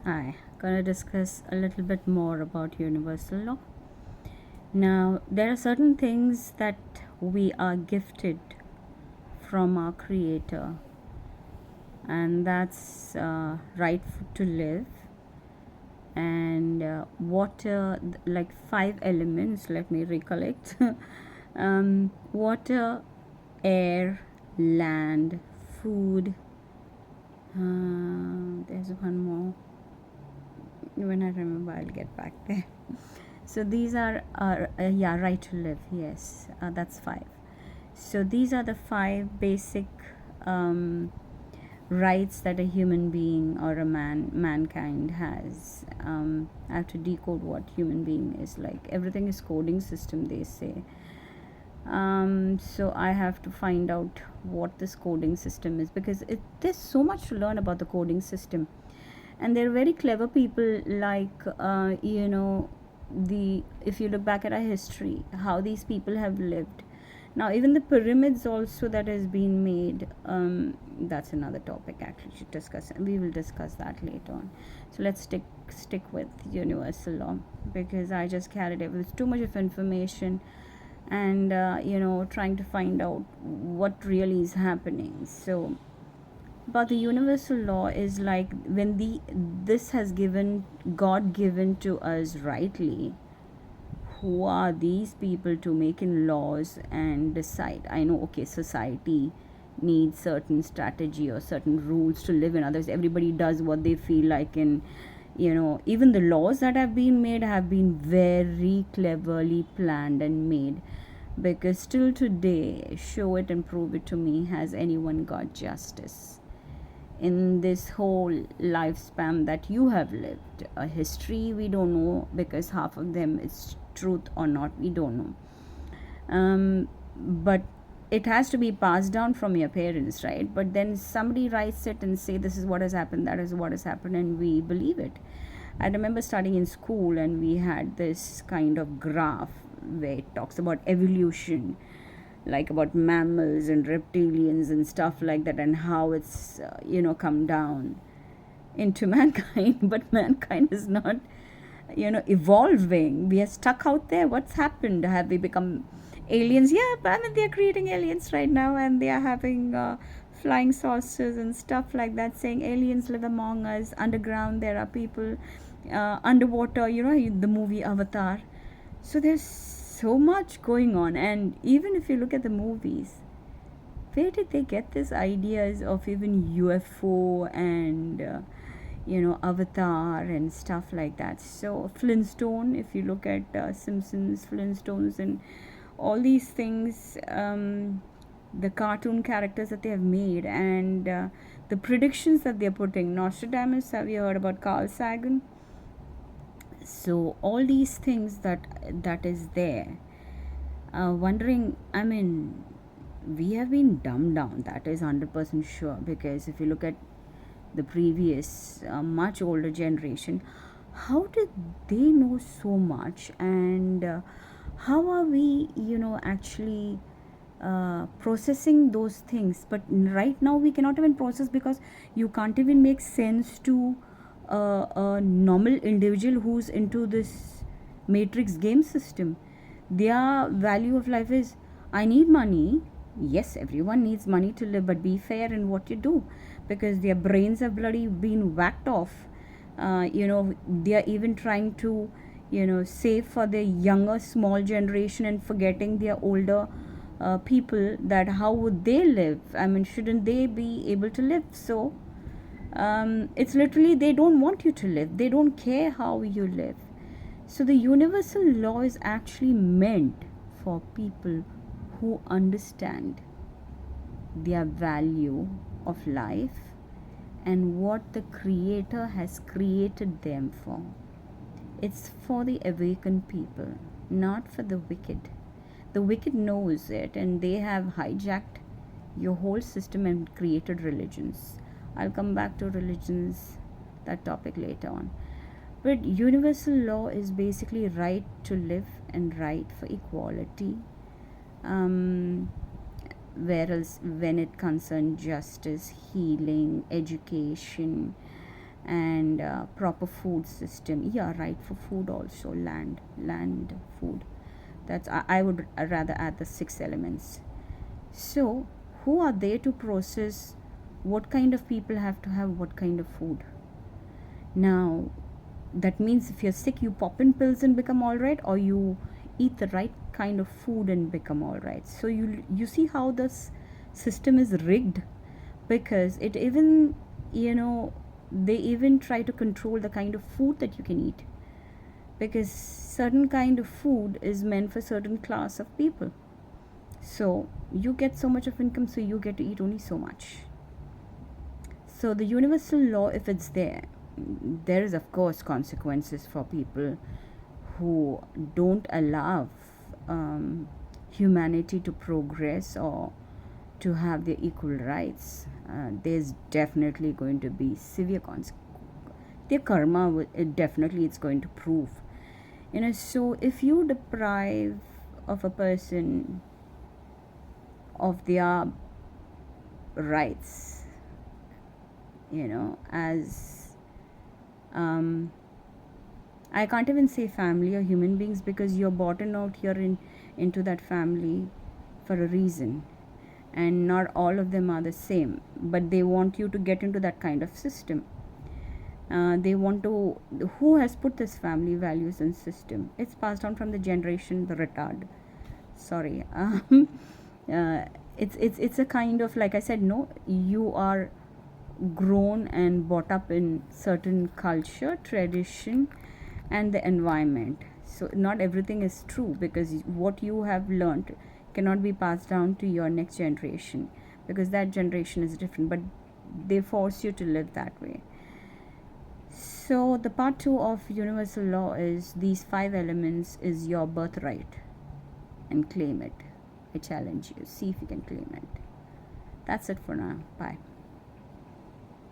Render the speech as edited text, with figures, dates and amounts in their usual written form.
Hi, gonna discuss a little bit more about universal law. Now, there are certain things that we are gifted from our Creator, and that's right to live, and water, like five elements. Let me recollect: water, air, land, food. There's one more. When I remember, I'll get back there. So these are yeah, right to live. Yes, that's five. So these are the five basic um, rights that a human being or a mankind has. I have to decode what human being is like. Everything is coding system, they say. So I have to find out what this coding system is, because there's so much to learn about the coding system, and they're very clever people, like the if you look back at our history, how these people have lived. Now even the pyramids also that has been made, that's another topic actually to discuss, and we will discuss that later on. So let's stick with universal law, because I just carried it with too much of information, and trying to find out what really is happening. So but the universal law is like, when the this has given God given to us rightly, who are these people to make in laws and decide? I know, okay, society needs certain strategy or certain rules to live in. Others, everybody does what they feel like, and even the laws that have been very cleverly planned and made, because still today, show it and prove it to me, has anyone got justice in this whole lifespan that you have lived? A history we don't know, because half of them is truth or not, we don't know. But it has to be passed down from your parents, right? But then somebody writes it and say, this is what has happened, that is what has happened, and we believe it. I remember studying in school, and we had this kind of graph where it talks about evolution, like about mammals and reptilians and stuff like that, and how it's come down into mankind. But mankind is not evolving. We are stuck out there. What's happened? Have we become aliens? Yeah, but I mean, they're creating aliens right now, and they are having flying saucers and stuff like that, saying aliens live among us. Underground there are people, underwater, the movie Avatar. So there's so much going on. And even if you look at the movies, where did they get these ideas of even UFO and Avatar and stuff like that? So Flintstone, if you look at Simpsons, Flintstones, and all these things, the cartoon characters that they have made, and the predictions that they're putting. Nostradamus, have you heard about Carl Sagan? So all these things that is there, wondering, I mean, we have been dumbed down, that is 100% sure. Because if you look at the previous much older generation, how did they know so much? And how are we actually processing those things? But right now we cannot even process, because you can't even make sense to a normal individual who's into this matrix game system. Their value of life is, I need money. Yes, everyone needs money to live, but be fair in what you do, because their brains have bloody been whacked off. They are even trying to save for the younger small generation, and forgetting their older people, that how would they live? I mean, shouldn't they be able to live? So it's literally, they don't want you to live, they don't care how you live. So the universal law is actually meant for people who understand their value of life and what the Creator has created them for. It's for the awakened people, not for the wicked. The wicked knows it, and they have hijacked your whole system and created religions. I'll come back to religions, that topic, later on. But universal law is basically right to live and right for equality. Um, Whereas when it concerns justice, healing, education, and proper food system. Yeah, right, for food also, land, food. That's I would rather add the six elements. So who are they to process what kind of people have to have what kind of food? Now that means if you're sick, you pop in pills and become all right, or you eat the right kind of food and become all right. So you see how this system is rigged, because it even, you know, they even try to control the kind of food that you can eat, because certain kind of food is meant for certain class of people. So you get so much of income, so you get to eat only so much. So the universal law, if it's there, there is of course consequences for people who don't allow humanity to progress or to have their equal rights. There's definitely going to be severe consequences. Their karma definitely it's going to prove, you know. So if you deprive of a person of their rights, you know, as I can't even say family or human beings, because you're bought in out here into that family for a reason, and not all of them are the same, but they want you to get into that kind of system. They want to, who has put this family values and system? It's passed on from the generation, the retard, sorry. uh, it's a kind of, like I said, no, you are grown and brought up in certain culture, tradition, and the environment. So not everything is true, because what you have learned cannot be passed down to your next generation, because that generation is different, but they force you to live that way. So the part 2 of universal law is these 5 elements is your birthright, and claim it. I challenge you, see if you can claim it. That's it for now. Bye.